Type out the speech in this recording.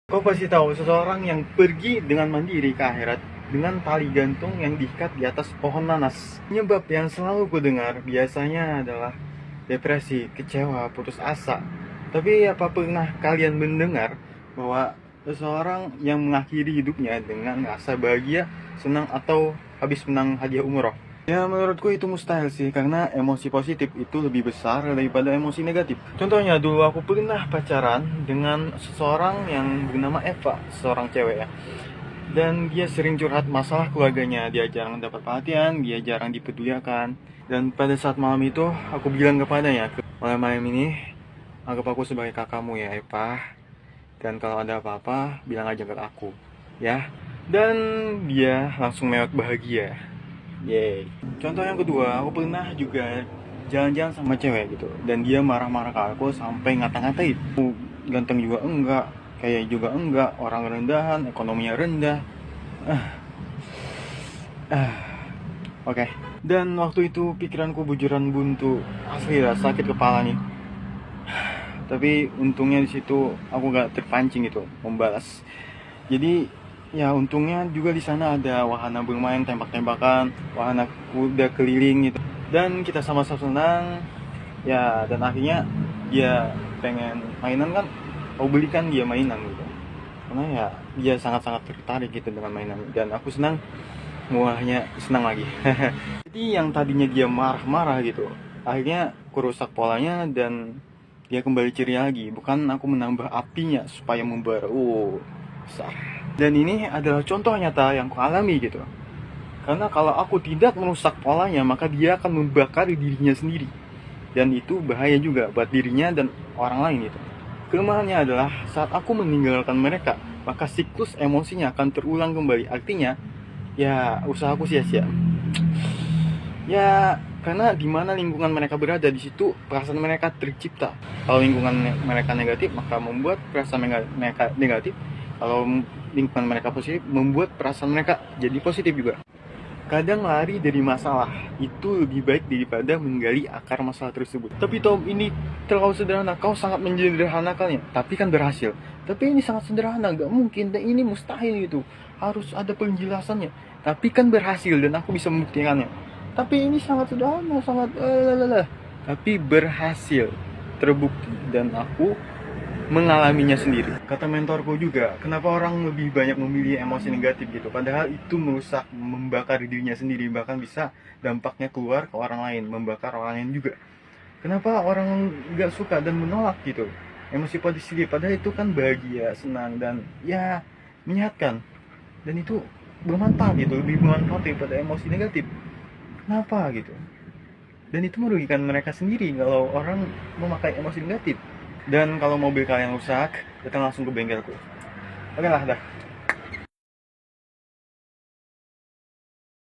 Kau pasti tahu seseorang yang pergi dengan mandiri ke akhirat dengan tali gantung yang diikat di atas pohon nanas. Penyebab yang selalu ku dengar biasanya adalah depresi, kecewa, putus asa. Tapi apa pernah kalian mendengar bahwa seseorang yang mengakhiri hidupnya dengan rasa bahagia, senang, atau habis menang hadiah umroh? Ya menurutku itu mustahil sih, karena emosi positif itu lebih besar daripada emosi negatif. Contohnya dulu aku pernah pacaran dengan seseorang yang bernama Eva, seorang cewek ya. Dan dia sering curhat masalah keluarganya, dia jarang dapat perhatian, dia jarang dipedulikan. Dan pada saat malam itu aku bilang kepadanya, malam ini anggap aku sebagai kakakmu ya Eva. Dan kalau ada apa-apa bilang aja ke aku ya. Dan dia langsung mewek bahagia. Yeay. Contoh yang kedua, aku pernah juga jalan-jalan sama cewek gitu, dan dia marah-marah ke aku sampai ngata-ngatain. Aku ganteng juga enggak, kaya juga enggak, orang rendahan, ekonominya rendah. Ah, ah. Oke. Dan waktu itu pikiranku bujuran buntu, asli lah sakit kepala nih. Tapi untungnya di situ aku gak terpancing gitu membalas. Jadi ya untungnya juga di sana ada wahana bermain tembak-tembakan, wahana kuda keliling gitu. Dan kita sama-sama senang. Ya dan akhirnya dia pengen mainan kan, aku belikan dia mainan gitu. Karena ya dia sangat-sangat tertarik gitu dengan mainan, dan aku senang, muahnya senang lagi. Jadi yang tadinya dia marah-marah gitu, akhirnya aku rusak polanya dan dia kembali ceria lagi. Bukan aku menambah apinya supaya membara. Besar. Dan ini adalah contoh nyata yang aku alami gitu. Karena kalau aku tidak merusak polanya, maka dia akan membakar dirinya sendiri. Dan itu bahaya juga buat dirinya dan orang lain gitu. Kelemahannya adalah saat aku meninggalkan mereka, maka siklus emosinya akan terulang kembali. Artinya, ya usahaku sia-sia. Ya, karena di mana lingkungan mereka berada, di situ perasaan mereka tercipta. Kalau lingkungan mereka negatif, maka membuat perasaan mereka negatif. Kalau lingkungan mereka positif, membuat perasaan mereka jadi positif juga. Kadang lari dari masalah itu lebih baik daripada menggali akar masalah tersebut. Tapi Tom, ini terlalu sederhana. Kau sangat menyederhanakannya, tapi kan berhasil. Tapi ini sangat sederhana, gak mungkin, dan ini mustahil gitu. Harus ada penjelasannya. Tapi kan berhasil dan aku bisa membuktikannya. Tapi ini sangat sederhana, sangat tapi berhasil, terbukti, dan aku mengalaminya sendiri. Kata mentorku juga, kenapa orang lebih banyak memilih emosi negatif gitu, padahal itu merusak, membakar dirinya sendiri, bahkan bisa dampaknya keluar ke orang lain, membakar orang lain juga. Kenapa orang gak suka dan menolak gitu emosi positif, padahal itu kan bahagia, senang, dan ya menyehatkan, dan itu bermanfaat gitu, lebih bermanfaat daripada emosi negatif. Kenapa gitu? Dan itu merugikan mereka sendiri kalau orang memakai emosi negatif. Dan kalau mobil kalian rusak, datang langsung ke bengkelku. Oke lah, dah.